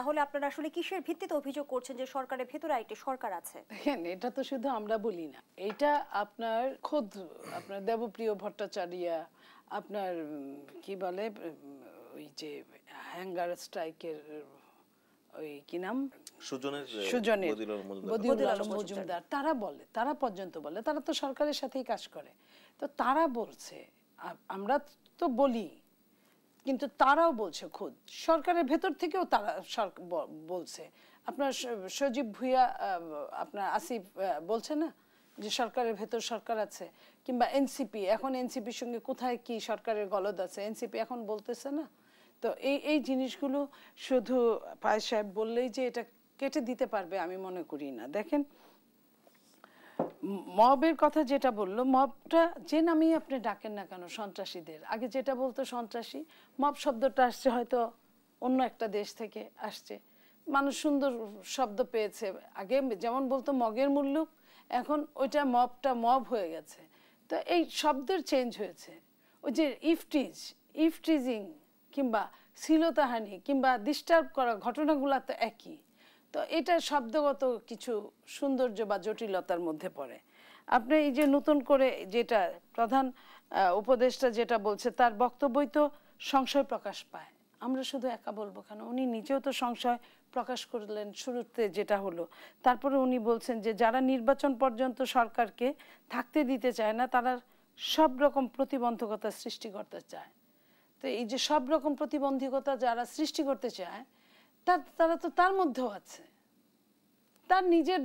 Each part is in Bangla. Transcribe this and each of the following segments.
তাহলে আপনারা আসলে কিসের ভিত্তিতে অভিযোগ করছেন যে সরকারের ভেতরে আরেকটি সরকার আছে? দেখেন, এটা তো শুধু আমরা বলি না, এটা আপনার খোদ আপনার দেবপ্রিয় ভট্টাচার্য, আপনার কি বলে ওই যে হ্যাঙ্গার স্ট্রাইকের ওই কি নাম, সুজনের বদিউল আলম মজুমদার, তারা পর্যন্ত বলে, তারা তো সরকারের সাথেই কাজ করে। তো তারা বলছে, আমরা তো বলি, কিন্তু তারাও বলছে, খোদ সরকারের ভেতর থেকেও তারা বলছে। আপনার সজীব ভুইয়া, আপনার আসিফ বলছে না যে সরকারের ভেতর সরকার আছে, কিংবা এনসিপি, এখন এনসিপির সঙ্গে কোথায় কি সরকারের গলদ আছে এনসিপি এখন বলতেছে না। তো এই জিনিসগুলো শুধু ফায়েজ সাহেব বললেই যে এটা কেটে দিতে পারবে আমি মনে করি না। দেখেন, মবের কথা যেটা বললো, মবটা যে নামেই আপনি ডাকেন না কেন, সন্ত্রাসীদের আগে যেটা বলতো সন্ত্রাসী, মব শব্দটা আসছে হয়তো অন্য একটা দেশ থেকে আসছে, মানুষ সুন্দর শব্দ পেয়েছে। আগে যেমন বলতো মগের মুল্লুক, এখন ওইটা মবটা মব হয়ে গেছে। তো এই শব্দের চেঞ্জ হয়েছে। ওই যে ইফটিজিং কিংবা শ্লীলতাহানি কিংবা ডিস্টার্ব করা ঘটনাগুলো তো একই। তো এটা শব্দগত কিছু সৌন্দর্য বা জটিলতার মধ্যে পড়ে। আপনি এই যে নতুন করে যেটা প্রধান উপদেষ্টা যেটা বলছে, তার বক্তব্যই তো সংশয় প্রকাশ পায়। আমরা শুধু একা বলবো কেন, উনি নিজেও তো সংশয় প্রকাশ করলেন শুরুতে যেটা হলো। তারপরে উনি বলছেন যে যারা নির্বাচন পর্যন্ত সরকারকে থাকতে দিতে চায় না, তারা সব রকম প্রতিবন্ধকতা সৃষ্টি করতে চায়। তো এই যে সব রকম প্রতিবন্ধকতা যারা সৃষ্টি করতে চায়, তারা তো তার মধ্যেও আছে। তার নিজের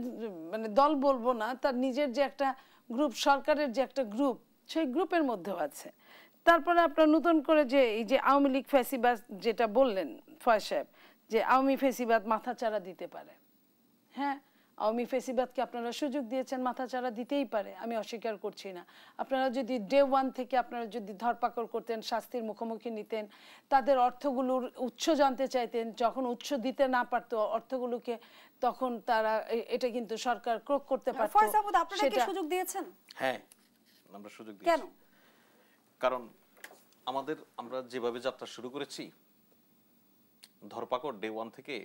মানে দল বলবো না, তার নিজের যে একটা গ্রুপ, সরকারের যে একটা গ্রুপ, সেই গ্রুপের মধ্যেও আছে। তারপরে আপনার নতুন করে যে এই যে আওয়ামী লীগ ফ্যাসিবাদ যেটা বললেন ফয়েজ সাহেব, যে আওয়ামী ফ্যাসিবাদ মাথাচাড়া দিতে পারে। হ্যাঁ, আওয়ামী ফ্যাসিবাদকে আপনারা সুযোগ দিয়েছেন, মাথাচাড়া দিতেই পারে, আমি অস্বীকার করছি না। আপনারা যদি ডে ওয়ান থেকে আপনারা যদি ধরপাকড় করতেন, শাস্তির মুখোমুখি নিতেন, তাদের অর্থগুলোর উৎস জানতে চাইতেন, যখন উৎস দিতে না পারতো অর্থগুলোকে, তখন তারা এটা কিন্তু সরকার ক্রোক করতে পারত। ফয়েজ আহমেদ, আপনারা কি সুযোগ দিয়েছেন? হ্যাঁ, আমরা সুযোগ দিয়েছি। কেন? কারণ আমরা যেভাবে যাত্রা শুরু করেছি, ধরপাকড় ডে ওয়ান থেকে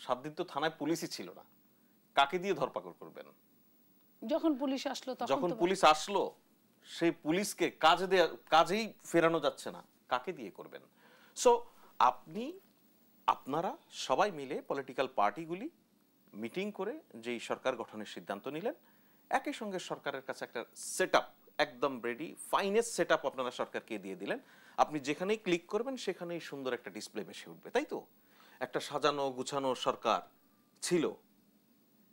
7 দিন তো থানায় পুলিশই ছিল না, কাকে দিয়ে ধরপাকড় করবেন? যখন পুলিশ আসলো সেই পুলিশকে কাজেই ফেরানো যাচ্ছে না, কাকে দিয়ে করবেন? সো আপনারা সবাই মিলে পলিটিক্যাল পার্টিগুলি মিটিং করে যেই সরকার গঠনের সিদ্ধান্ত নিলেন, একই সঙ্গে সরকারের কাছে একটা সেটআপ, একদম রেডি ফাইনেস্ট সেটআপ আপনারা সরকারকে দিয়ে দিলেন। আপনি যেখানেই ক্লিক করবেন সেখানেই সুন্দর একটা ডিসপ্লে ভেসে উঠবে, তাই তো? একটা সাজানো গুছানো সরকার ছিল,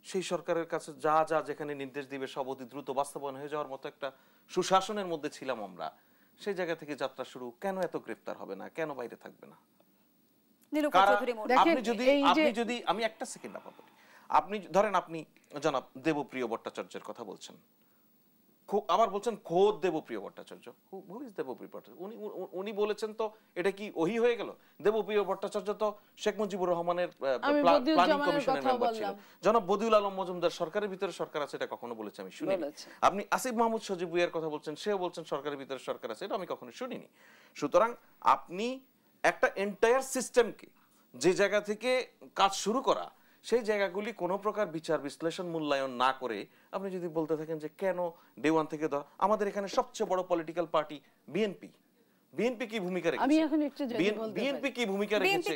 সেই সরকারের কাছে যা যা যেখানে নির্দেশ দিবে সব অতি দ্রুত বাস্তবায়ন হয়ে যাওয়ার মতো একটা সুশাসনের মধ্যে ছিলাম আমরা। সেই জায়গা থেকে যাত্রা শুরু। কেন এত গ্রেফতার হবে না, কেন বাইরে থাকবে না? আমি একটা সেকেন্ড আপনি ধরেন, আপনি জনাব দেবপ্রিয় ভট্টাচার্যের কথা বলছেন, আবার বলছেন খোদ দেবপ্রিয় ভট্টাচার্য। Who is Debapriya Bhattacharya? উনি বলেছেন তো এটা কি ওহি হয়ে গেল? দেবপ্রিয় ভট্টাচার্য তো শেখ মুজিবুর রহমানের প্ল্যানিং কমিশনের মেম্বার ছিল। জনাব বদিউল আলম মজুমদার সরকারের ভিতরে সরকার আছে, এটা কখনো বলেছে আমি শুনিনি। আপনি আসিফ মাহমুদ সজীব ভুইয়ার কথা বলছেন, সেও বলছেন সরকারের ভিতরে সরকার আছে, এটা আমি কখনো শুনিনি। সুতরাং আপনি একটা এন্টায়ার সিস্টেমকে যে জায়গা থেকে কাজ শুরু করা, সেই জায়গাগুলি কোনো প্রকার বিচার বিশ্লেষণ মূল্যায়ন না করে আপনি যদি বলতে থাকেন যে কেন ডে ওয়ান থেকে আমাদের এখানে সবচেয়ে বড় পলিটিক্যাল পার্টি বিএনপি কি ভূমিকা রেখেছে? আমি এখন একটু বিএনপি কি ভূমিকা রেখেছে?